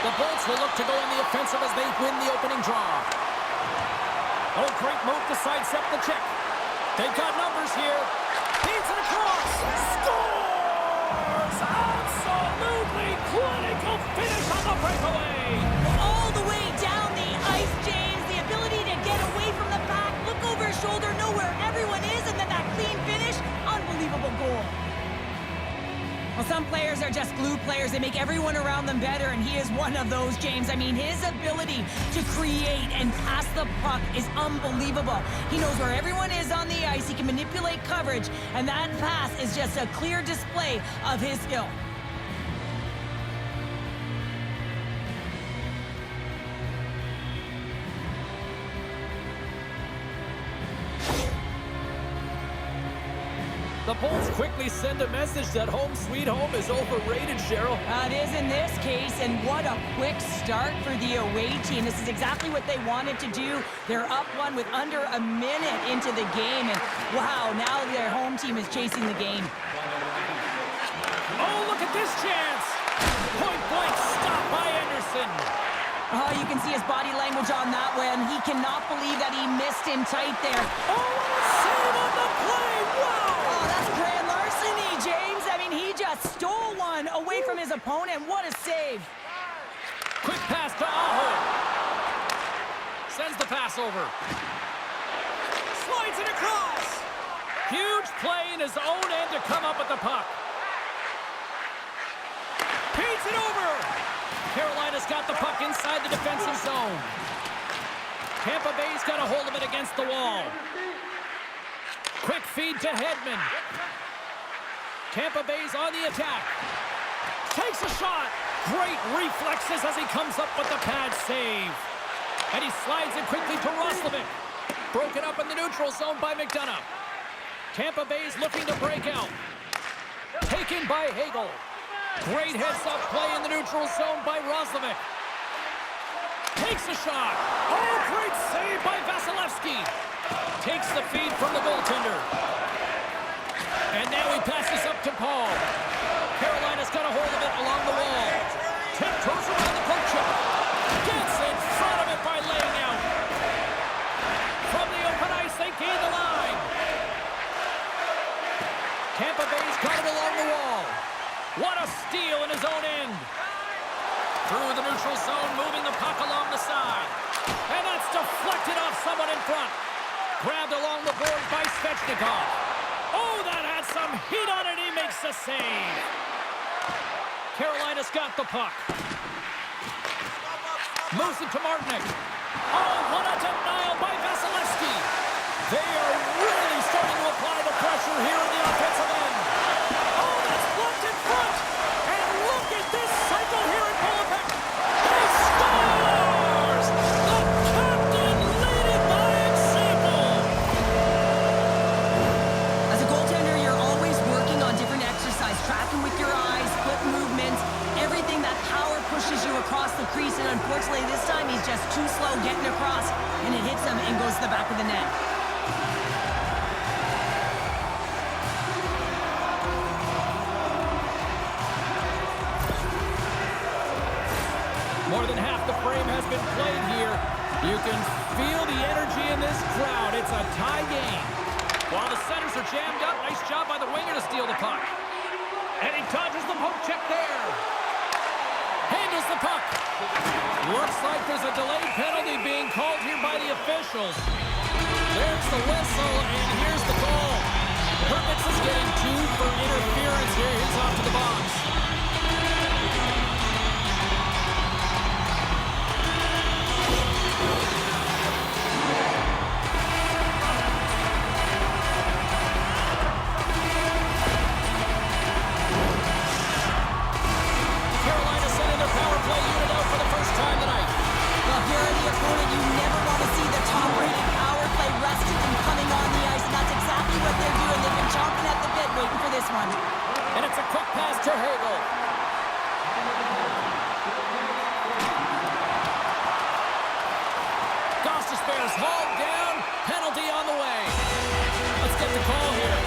The Bolts will look to go on the offensive as they win the opening draw. Oh, great move to sidestep the check. They've got numbers here. Feeds it across. Scores! Absolutely clinical finish on the breakaway. All the way down the ice, James. The ability to get away from the pack, look over his shoulder, know where everyone is, and then that clean finish. Unbelievable goal. Well, some players are just glue players. They make everyone around them better, and he is one of those, James. I mean, his ability to create and pass the puck is unbelievable. He knows where everyone is on the ice. He can manipulate coverage, and that pass is just a clear display of his skill. The Bolts quickly send a message that home sweet home is overrated, Cheryl. It is in this case, and what a quick start for the away team. This is exactly what they wanted to do. They're up one with under a minute into the game, and wow, now their home team is chasing the game. Oh, look at this chance! Point blank stop by Anderson. Oh, you can see his body language on that one. He cannot believe that he missed him tight there. Oh, what a save on the play! Wow! Oh, that's grand larceny, James. I mean, he just stole one away from his opponent. What a save. Quick pass to Aho. Sends the pass over. Slides it across. Huge play in his own end to come up with the puck. Feeds it over. Carolina's got the puck inside the defensive zone. Tampa Bay's got a hold of it against the wall. Quick feed to Hedman. Tampa Bay's on the attack. Takes a shot. Great reflexes as he comes up with the pad save. And he slides it quickly to Roslovic. Broken up in the neutral zone by McDonough. Tampa Bay's looking to break out. Taken by Hagel. Great heads-up play in the neutral zone by Roslovic. Takes a shot. Oh, great save by Vasilevsky. Takes the feed from the goaltender. And now he passes up to Paul. Carolina's got a hold of it along the wall. Tiptoes around the poke check. Gets in front of it by laying out. From the open ice, they gain the line. Tampa Bay's got it along the wall. What a steal in his own end. Through the neutral zone, moving the puck along the side. And that's deflected off someone in front. Grabbed along the board by Svechnikov. Oh, that had some heat on it. He makes the save. Carolina's got the puck. Moves it to Martinic. Oh, what a denial by Vasilevsky. They are really starting to apply the pressure here in the offensive end. Oh, that's blocked in front. And look at this cycle here in Winnipeg. He scores! The captain leading by example. As a goaltender, you're always working on different exercise, tracking with your eyes, foot movements, everything that power pushes you across the crease. And unfortunately, this time he's just too slow getting across, and it hits him and goes to the back of the net. More than half the frame has been played here. You can feel the energy in this crowd. It's a tie game. While the centers are jammed up, nice job by the winger to steal the puck. And he dodges the poke check there. Handles the puck. Looks like there's a delayed penalty being called here by the officials. There's the whistle, and here's the goal. Hermits is getting 2 for interference here. He's off to the box. Carolina sending their power play unit out for the first time tonight. Well, if you're the opponent, you never want to see the top-rated power play resting and coming on the ice, and that's exactly what they're doing. They've been chomping at the bit waiting for this one. And it's a quick pass to Hagel. Gostisbehere's hauled down. Penalty on the way. Let's get the call here.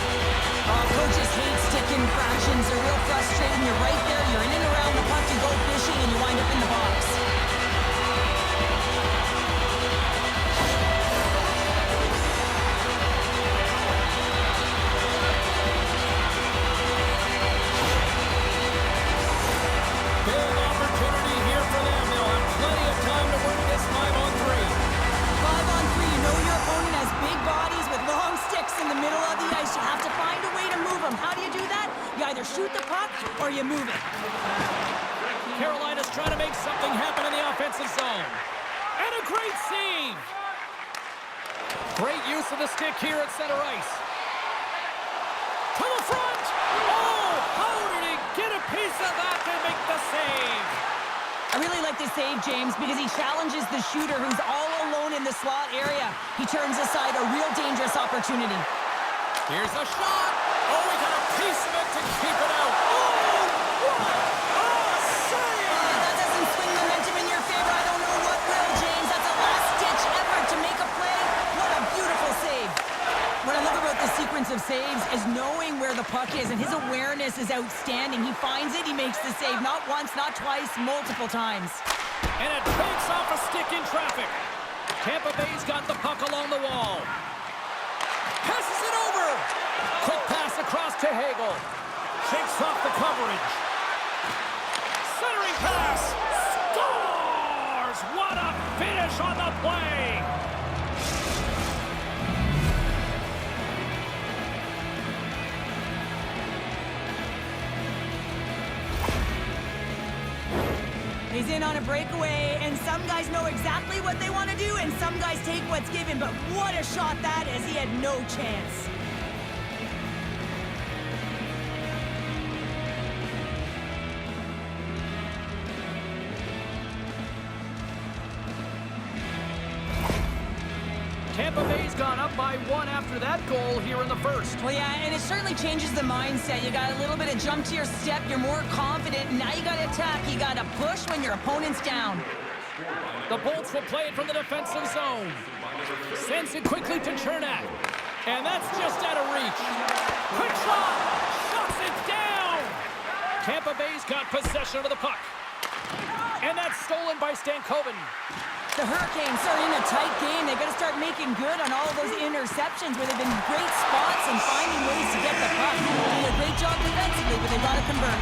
Coaches hate stick infractions. They're real frustrating. You're right there. You're in and around the puck. You go fishing, and you wind up in the box. in the middle of the ice. You have to find a way to move him. How do you do that? You either shoot the puck or you move it. Carolina's trying to make something happen in the offensive zone. And a great save. Great use of the stick here at center ice. To the front. Oh, how did he get a piece of that to make the save? I really like this save, James, because he challenges the shooter who's all alone in the slot area. He turns aside a real dangerous opportunity. Here's a shot. Oh, we got a piece of it to keep it out. Oh, what a save! That doesn't swing momentum in your favor. I don't know what will, James. That's a last-ditch effort to make a play. What a beautiful save. What I love about this sequence of saves is knowing where the puck is, and his awareness is outstanding. He finds it, he makes the save. Not once, not twice, multiple times. And it breaks off a stick in traffic. Tampa Bay's got the puck along the wall. Passes it over. Quick pass across to Hagel. Shakes off the coverage. Centering pass. Scores! What a finish on the play. He's in on a breakaway, and some guys know exactly what they want to do, and some guys take what's given, but what a shot that is. He had no chance. Tampa Bay's gone up by 1 after that goal here in the first. Well, yeah, and it certainly changes the mindset. You got a little bit of jump to your step. You're more confident. And now you got to attack. You got to push when your opponent's down. The Bolts will play it from the defensive zone. Sends it quickly to Chernak. And that's just out of reach. Quick shot. Shuts it down. Tampa Bay's got possession of the puck. And that's stolen by Stankoven. The Hurricanes are in a tight game. They've got to start making good on all of those interceptions where they've been great spots and finding ways to get the puck. Doing a great job defensively, but they've got to convert.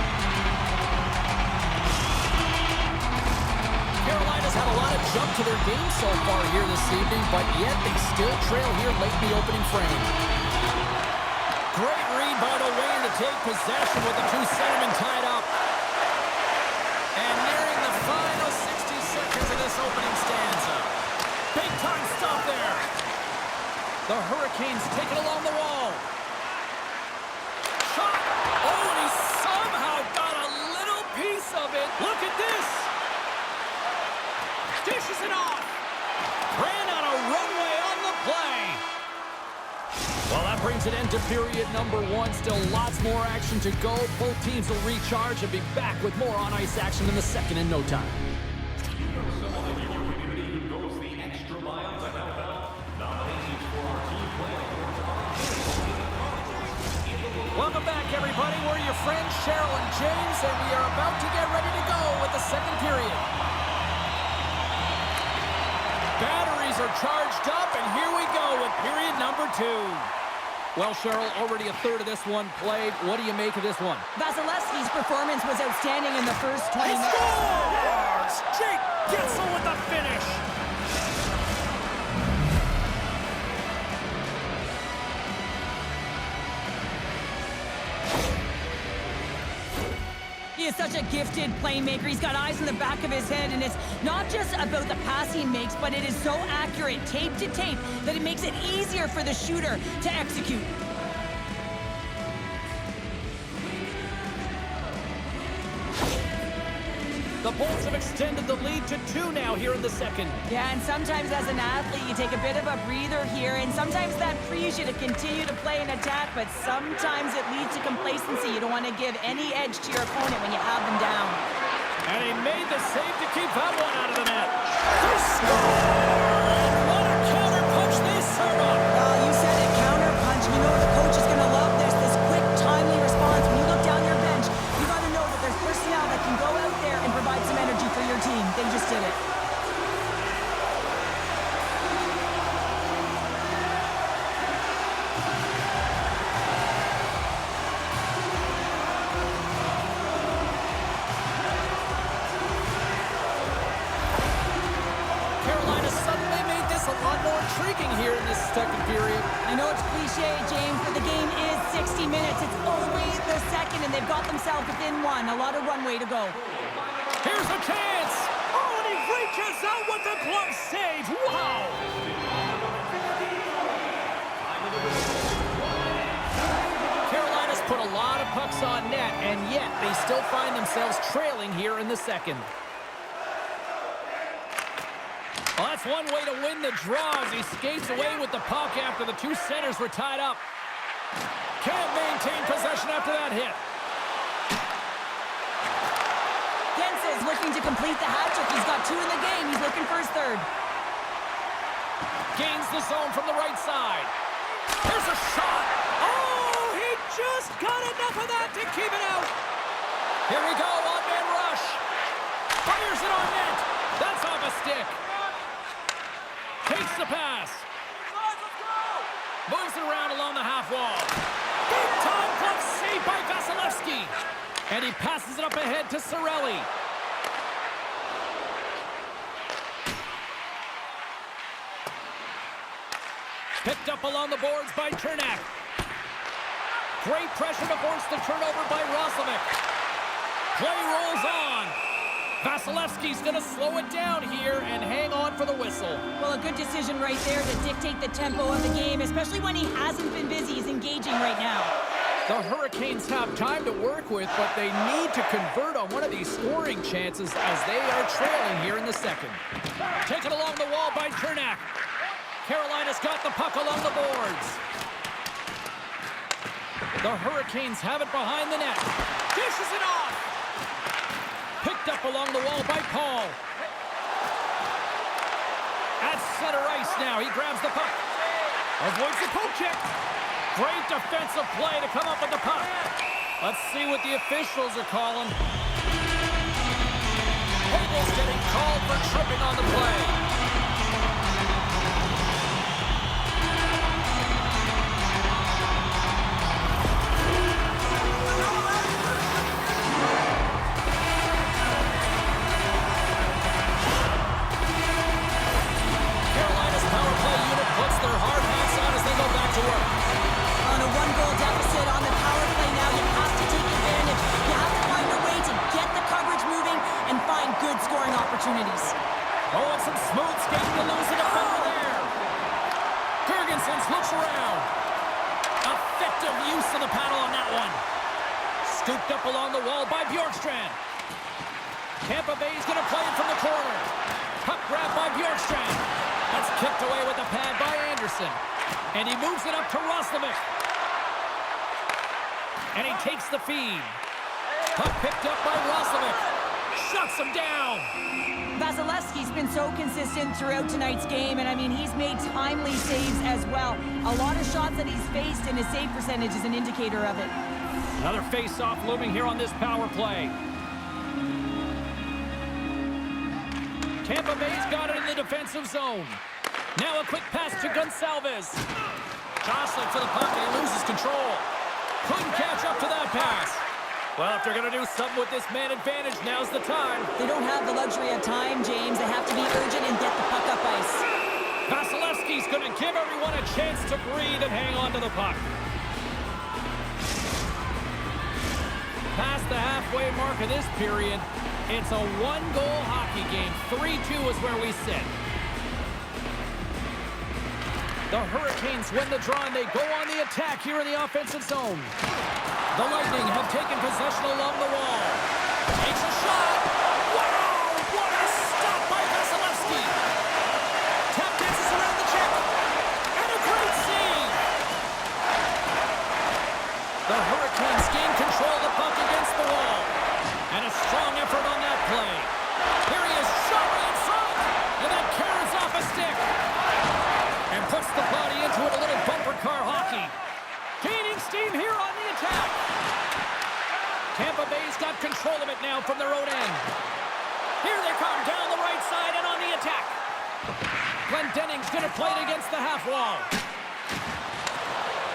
Carolina's had a lot of jump to their game so far here this evening, but yet they still trail here late in the opening frame. Great read by the Wayne to take possession with the two centermen tied up. And nearing the final 60 seconds of this opening stanza. Big time stop there. The Hurricanes take it along the wall. Shot. Oh, and he somehow got a little piece of it. Look at this. Dishes it off. Ran out of runway on the play. Well, that brings an end to period number 1. Still lots more action to go. Both teams will recharge and be back with more on-ice action in the second in no time. Welcome back, everybody. We're your friends, Cheryl and James, and we are about to get ready to go with the second period. Batteries are charged up, and here we go with period number 2. Well, Cheryl, already a third of this one played. What do you make of this one? Vasilevsky's performance was outstanding in the first 20 He minutes. scores! Jake Getsel with the finish. He is such a gifted playmaker. He's got eyes in the back of his head, and it's not just about the pass he makes, but it is so accurate, tape to tape, that it makes it easier for the shooter to execute. The Bolts have extended the lead to 2 now here in the second. Yeah, and sometimes as an athlete, you take a bit of a breather here, and sometimes that frees you to continue to play an attack, but sometimes it leads to complacency. You don't want to give any edge to your opponent when you have them down. And he made the save to keep that one out of the net. They score! And what a counter punch they serve up. Well, you said it, counter punch. You know the coach is going to love this quick, timely response. When you look down your bench, you got to know that there's personnel that can go out there and provide some energy for your team. They just did it. Carolina suddenly made this a lot more intriguing here in this second period. I know it's cliche, cliche, James, but the game is 60 minutes. It's only the second, and they've got themselves within one. A lot of runway to go. Here's a chance. Oh, and he reaches out with the glove save. Wow. Carolina's put a lot of pucks on net, and yet they still find themselves trailing here in the second. Well, that's one way to win the draw as he skates away with the puck after the two centers were tied up. Can't maintain possession after that hit. Is looking to complete the hat trick. He's got 2 in the game. He's looking for his third. Gains the zone from the right side. Here's a shot. Oh, he just got enough of that to keep it out. Here we go, one-man rush. Fires it on net. That's off a stick. Takes the pass. Moves it around along the half wall. Big time glove save by Vasilevsky. And he passes it up ahead to Cirelli. Picked up along the boards by Chernak. Great pressure to force the turnover by Roslovic. Play rolls on. Vasilevsky's going to slow it down here and hang on for the whistle. Well, a good decision right there to dictate the tempo of the game, especially when he hasn't been busy. He's engaging right now. The Hurricanes have time to work with, but they need to convert on one of these scoring chances as they are trailing here in the second. Taken along the wall by Chernak. Carolina's got the puck along the boards. The Hurricanes have it behind the net. Dishes it off. Picked up along the wall by Paul. At center ice now. He grabs the puck. Avoids the poke check. Great defensive play to come up with the puck. Let's see what the officials are calling. Hagel's getting called for tripping on the play. Opportunities. Oh, and some smooth skating to lose the defender there. Gergensen looks around. Effective use of the paddle on that one. Scooped up along the wall by Bjorkstrand. Tampa Bay's going to play it from the corner. Puck grab by Bjorkstrand. That's kicked away with the pad by Anderson. And he moves it up to Roslovic. And he takes the feed. Puck picked up by Roslovic. Shuts him down. Vasilevsky's been so consistent throughout tonight's game, and I mean, he's made timely saves as well. A lot of shots that he's faced, and his save percentage is an indicator of it. Another face-off looming here on this power play. Tampa Bay's got it in the defensive zone. Now a quick pass to Gonçalves. Jostling for the puck, and he loses control. Couldn't catch up to that pass. Well, if they're going to do something with this man advantage, now's the time. They don't have the luxury of time, James. They have to be urgent and get the puck up ice. Vasilevsky's going to give everyone a chance to breathe and hang on to the puck. Past the halfway mark of this period, it's a one-goal hockey game. 3-2 is where we sit. The Hurricanes win the draw, and they go on the attack here in the offensive zone. The Lightning have taken possession along the wall. Takes a shot. Wow! What a stop by Vasilevsky. Tap dances around the check. And a great save. The Hurricanes gain control of the puck against the wall. And a strong effort on that play. Here he is, shot right in front. And that carries off a stick. And puts the body into it, a little bumper car hockey. Gaining steam here on the attack. Tampa Bay's got control of it now from their own end. Here they come down the right side and on the attack. Glendening's going to play it against the half wall.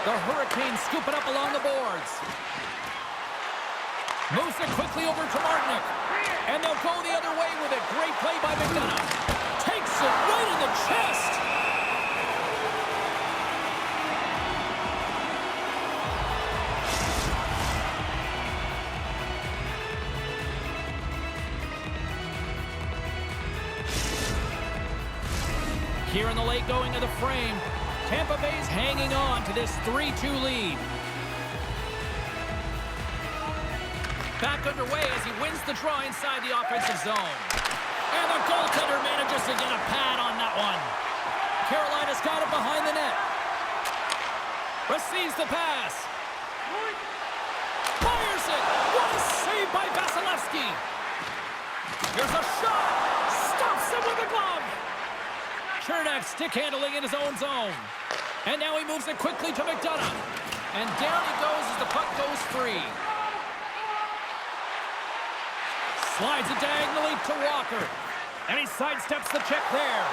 The Hurricanes scoop it up along the boards. Moves it quickly over to Martinick. And they'll go the other way with it. Great play by McDonough. Takes it right in the chest. Here in the late going of the frame, Tampa Bay's hanging on to this 3-2 lead. Back underway as he wins the draw inside the offensive zone. And the goaltender manages to get a pad on that one. Carolina's got it behind the net. Receives the pass. Fires it. What a save by Vasilevsky. Here's a shot. Stops him with a glove. Chernak stick handling in his own zone. And now he moves it quickly to McDonough. And down he goes as the puck goes free. Slides it diagonally to Walker. And he sidesteps the check there.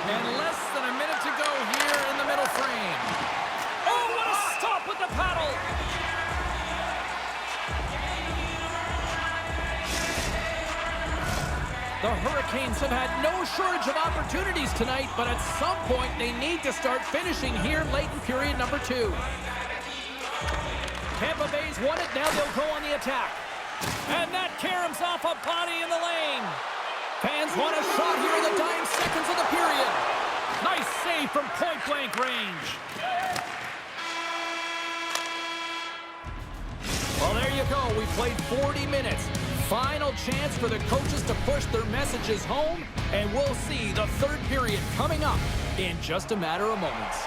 And less than a minute to go here in the middle frame. Oh, what a stop with the paddle! The Hurricanes have had no shortage of opportunities tonight, but at some point they need to start finishing here late in period number 2. Tampa Bay's won it, now they'll go on the attack. And that caroms off a body in the lane. Fans want a shot here in the dying seconds of the period. Nice save from point-blank range. Well, there you go. We played 40 minutes. Final chance for the coaches to push their messages home, and we'll see the third period coming up in just a matter of moments.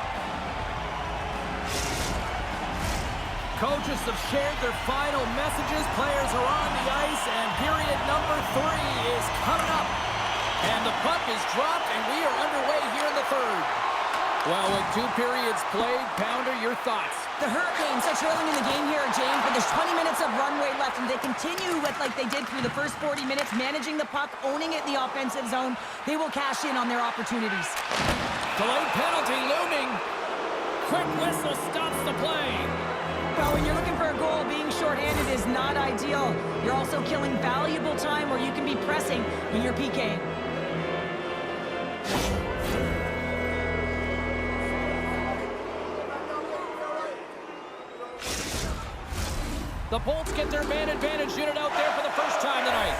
Coaches have shared their final messages. Players are on the ice, and period number 3 is coming up. And the puck is dropped, and we are underway here in the third. Well, with 2 periods played, Pounder, your thoughts? The Hurricanes are trailing in the game here, James, but there's 20 minutes of runway left, and they continue with like they did through the first 40 minutes, managing the puck, owning it in the offensive zone. They will cash in on their opportunities. Delayed penalty looming. Quick whistle stops the play. Well, when you're looking for a goal, being shorthanded is not ideal. You're also killing valuable time where you can be pressing when you're PKing. The Bolts get their man advantage unit out there for the first time tonight.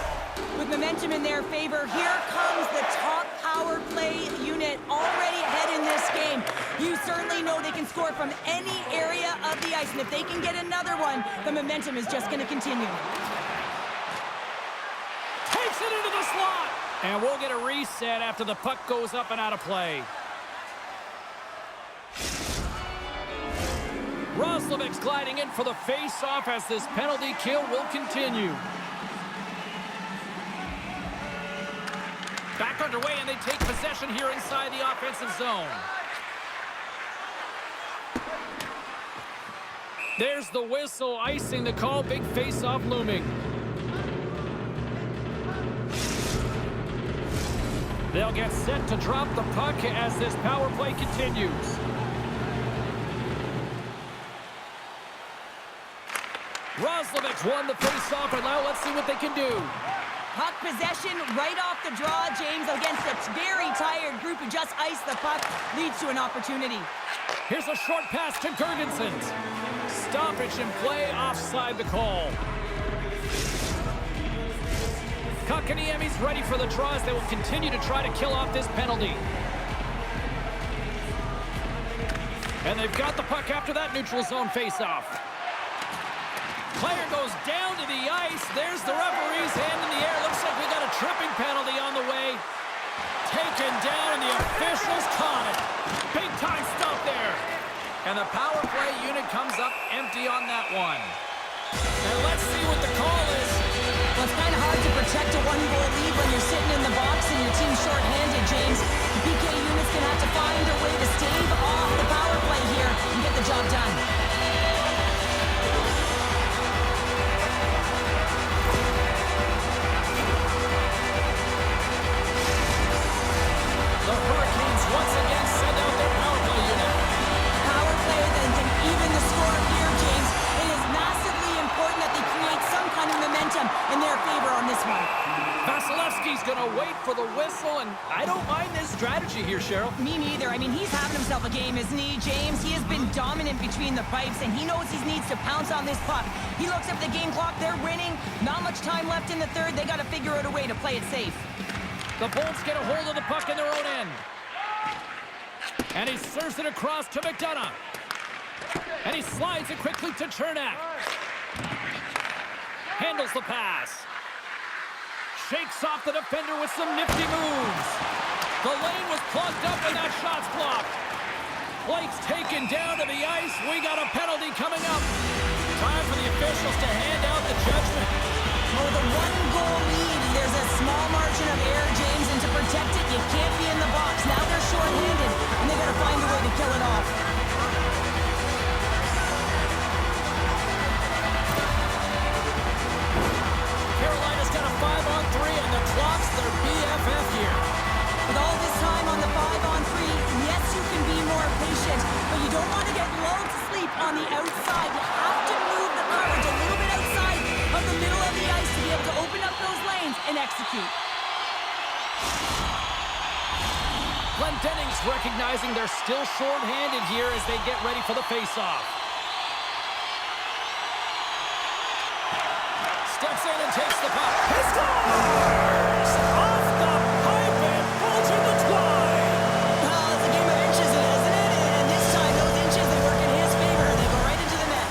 With momentum in their favor, here comes the top power play unit already ahead in this game. You certainly know they can score from any area of the ice, and if they can get another one, the momentum is just going to continue. Takes it into the slot. And we'll get a reset after the puck goes up and out of play. Roslovic's gliding in for the face-off as this penalty kill will continue. Back underway, and they take possession here inside the offensive zone. There's the whistle, icing the call. Big face-off looming. They'll get set to drop the puck as this power play continues. Roslovic's won the face-off, and now let's see what they can do. Puck possession right off the draw, James, against a very tired group who just iced the puck, leads to an opportunity. Here's a short pass to Girgensons. Stoppage in play, offside the call. Kotkaniemi's ready for the draw as they will continue to try to kill off this penalty. And they've got the puck after that neutral zone face-off. Player goes down to the ice. There's the referee's hand in the air. Looks like we got a tripping penalty on the way. Taken down, and the officials caught it. Big time stop there. And the power play unit comes up empty on that one. And let's see what the call is. Well, it's kind of hard to protect a one-goal lead when you're sitting in the box and your team's shorthanded, James. The PK unit's going to have to find a way to stave off the power play here and get the job done. The Hurricanes once again send out their power play unit. Power play then can even the score here, James. It is massively important that they create some kind of momentum in their favor on this one. Vasilevsky's going to wait for the whistle, and I don't mind this strategy here, Cheryl. Me neither. I mean, he's having himself a game, isn't he, James? He has been dominant between the pipes, and he knows he needs to pounce on this puck. He looks at the game clock. They're winning. Not much time left in the third. They got to figure out a way to play it safe. The Bolts get a hold of the puck in their own end. And he serves it across to McDonough. And he slides it quickly to Chernak. Handles the pass. Shakes off the defender with some nifty moves. The lane was plugged up and that shot's blocked. Blake's taken down to the ice. We got a penalty coming up. Time for the officials to hand out the judgment. With a one-goal lead, there's a small margin of error, James, and to protect it, you can't be in the box. Now they're short-handed, and they got to find a way to kill it off. Carolina's got a 5-on-3, and the clock's their BFF here. With all this time on the 5-on-3, yes, you can be more patient, but you don't want to get lulled to sleep on the outside. You have to move the coverage a little bit outside of the middle of the ice to be able to open up those lanes and execute. Glenn Dennings recognizing they're still short-handed here as they get ready for the face-off. Steps in and takes the puck. He scores! Off the pipe and pulls in the twine. Well, it's a game of inches, isn't it? And this time, those inches, they work in his favor. They go right into the net.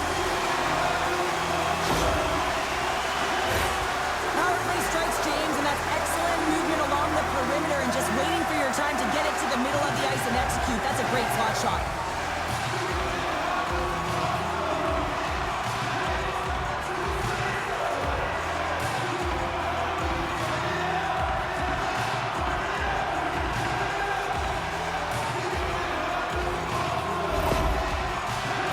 Power play strikes, James, and that's excellent movement along the perimeter and just waiting for your time to get it to the middle of the ice and execute. That's a great slot shot.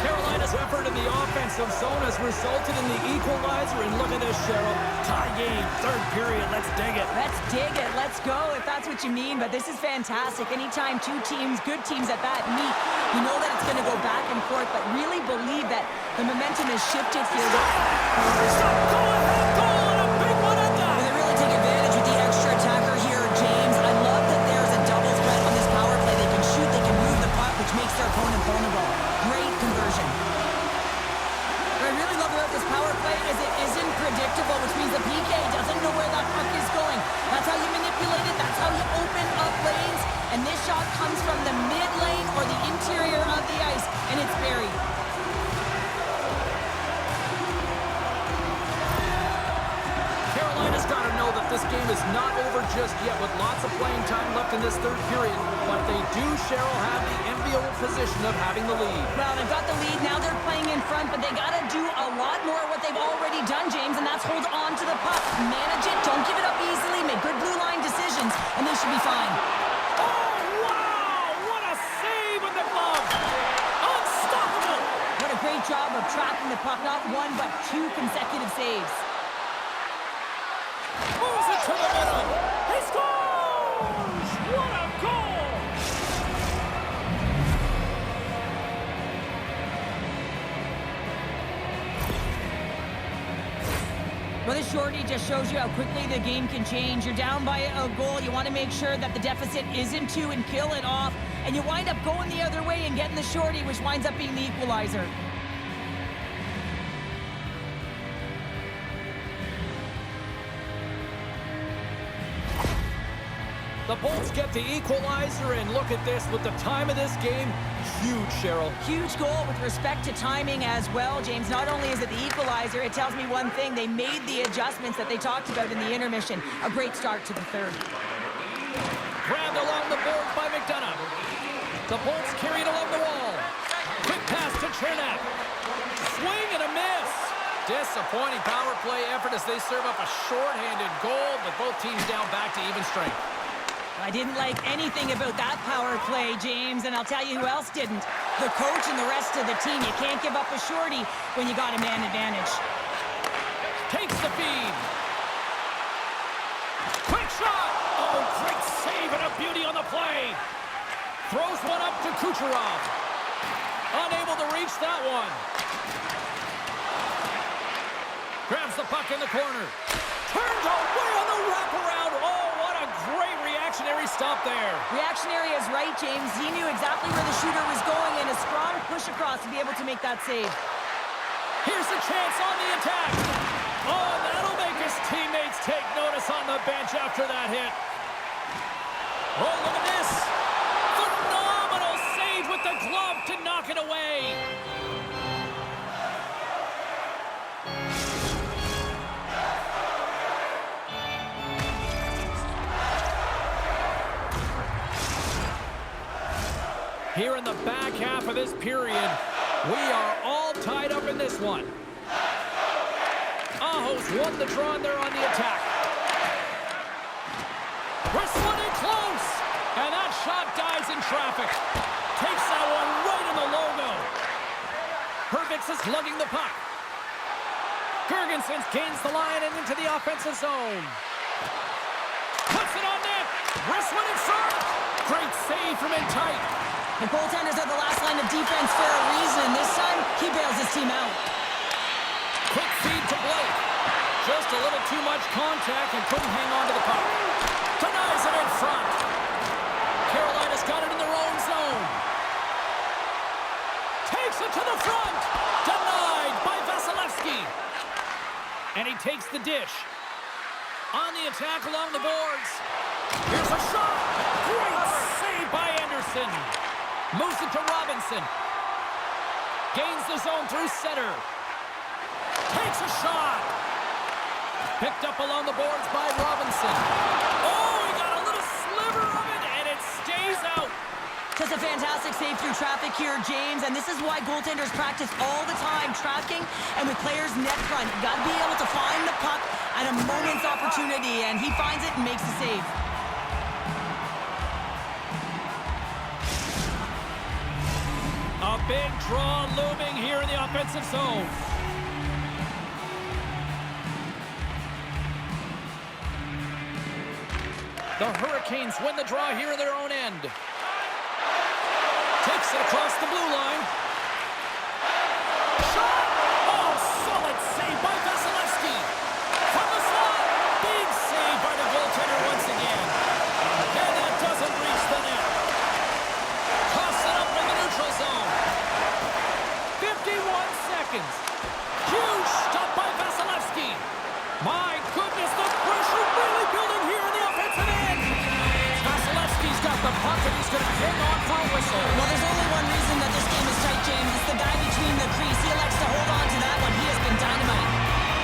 Carolina's effort in the offensive zone has resulted in the equalizer, and look at this, Cheryl. Tie game, third period. Let's dig it. Let's dig it. Let's go, if that's what you mean. But this is fantastic. Anytime two teams, good teams at that, meet, you know that it's going to go back and forth, but really believe that the momentum has shifted here. Stop, go ahead, goal, and a big one at that. They really take advantage with the extra attacker here, James. I love that there's a double threat on this power play. They can shoot, they can move the puck, which makes their opponent vulnerable. Great conversion. What I really love about this power play is it isn't predictable, which means the PK doesn't know where that puck is going. That's how you manipulate it. That's how you open up lanes. And this shot comes from the mid lane or the interior of the ice, and it's buried. Carolina's got to know that this game is not over just yet with lots of playing time left in this third period, but they do, Cheryl, have the enviable position of having the lead. Well, they've got the lead. Now they're playing in front, but they got to do a lot more of what they've already done, James, and that's hold on to the puck. Manage it. Don't give it up easily. Make good blue line decisions, and they should be fine. Oh, wow! What a save with the glove! Unstoppable! What a great job of tracking the puck. Not one, but two consecutive saves. Moves it to the middle. He scores! What a goal! Well, this shorty just shows you how quickly the game can change. You're down by a goal. You want to make sure that the deficit isn't two and kill it off. And you wind up going the other way and getting the shorty, which winds up being the equalizer. The Bolts get the equalizer, and look at this with the time of this game. Huge, Cheryl. Huge goal with respect to timing as well, James. Not only is it the equalizer, it tells me one thing. They made the adjustments that they talked about in the intermission. A great start to the third. Grabbed along the boards by McDonough. The Bolts carried along the wall. Quick pass to Chernak. Swing and a miss. Disappointing power play effort as they serve up a short-handed goal, but both teams down back to even strength. I didn't like anything about that power play, James, and I'll tell you who else didn't. The coach and the rest of the team. You can't give up a shorty when you got a man advantage. Takes the feed. Quick shot. Oh, great save and a beauty on the play. Throws one up to Kucherov. Unable to reach that one. Grabs the puck in the corner. Turns away on the wraparound. Oh, what a great reactionary stop there. Reactionary is right, James. He knew exactly where the shooter was going and a strong push across to be able to make that save. Here's the chance on the attack. Oh, that'll make his teammates take notice on the bench after that hit. Oh, look at this. Phenomenal save with the glove to knock it away. Here in the back half of this period, we are all tied up in this one. Aho's won the draw and they're on the attack. Wrestling in close. And that shot dies in traffic. Takes that one right in the logo. Hervix is lugging the puck. Girgensons gains the line and into the offensive zone. Puts it on net. Wrestling in front. Great save from in tight. The goaltenders are the last line of defense for a reason. This time, he bails his team out. Quick feed to Blake. Just a little too much contact and couldn't hang on to the puck. Denies it in front. Carolina's got it in their own zone. Takes it to the front. Denied by Vasilevsky. And he takes the dish. On the attack along the boards. Here's a shot. Great save by Anderson. Moves it to Robinson. Gains the zone through center. Takes a shot. Picked up along the boards by Robinson. Oh, he got a little sliver of it, and it stays out. Just a fantastic save through traffic here, James. And this is why goaltenders practice all the time, tracking and with players net front. Got to be able to find the puck at a moment's opportunity, and he finds it and makes the save. A big draw looming here in the offensive zone. The Hurricanes win the draw here in their own end. Takes it across the blue line. Shot! Oh, solid save by Vasilevsky. From the slot. Big save by the goaltender once again. And that doesn't reach the net. Toss it up in the neutral zone. 51 seconds. Huge stop by Vasilevsky. My goodness, the pressure really building here in the offensive end. Vasilevsky's got the puck and he's going to hang on for a whistle. Well, there's only one reason that this game is tight, James. It's the guy between the crease. He elects to hold on to that one. He has been dynamite.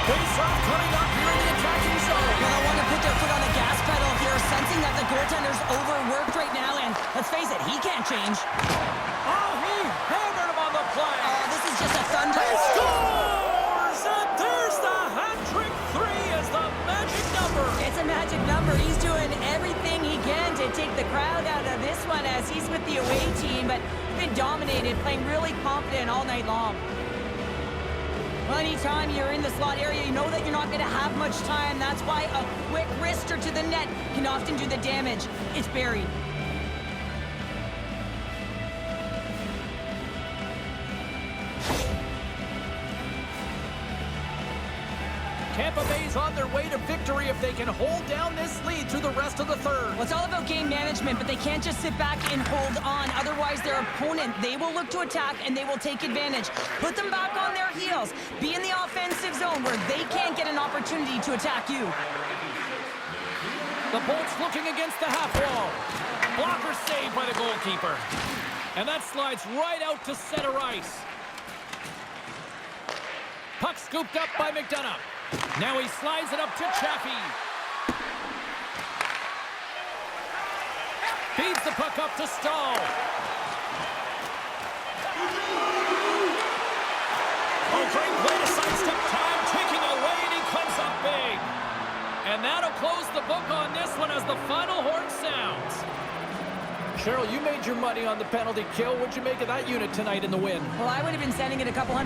Face-off coming up here in the attacking zone. Well, I want to put their foot on the gas pedal here, sensing that the goaltender's overworked right now, and let's face it, he can't change. Oh, he hammered him on the play. Oh, this is just a thunder. He scores! And there's the hat-trick. 3 is the magic number. It's a magic number. He's doing everything he can to take the crowd out of this one as he's with the away team, but been dominated, playing really confident all night long. Well, anytime you're in the slot area, you know that you're not going to have much time. That's why a quick wrister to the net can often do the damage. It's buried. Tampa Bay's on their way to victory if they can hold down this lead through the rest of the third. Well, it's all about game management, but they can't just sit back and hold on. Otherwise, their opponent, they will look to attack and they will take advantage. Put them back on their heels. Be in the offensive zone where they can't get an opportunity to attack you. The Bolts looking against the half wall. Blocker saved by the goalkeeper. And that slides right out to center ice. Puck scooped up by McDonough. Now he slides it up to Chaffee. Feeds the puck up to Stahl. Oh, great play to sidestep time, taking away, and he comes up big. And that'll close the book on this one as the final horn sounds. Cheryl, you made your money on the penalty kill. What'd you make of that unit tonight in the win? Well, I would have been sending it a couple hundred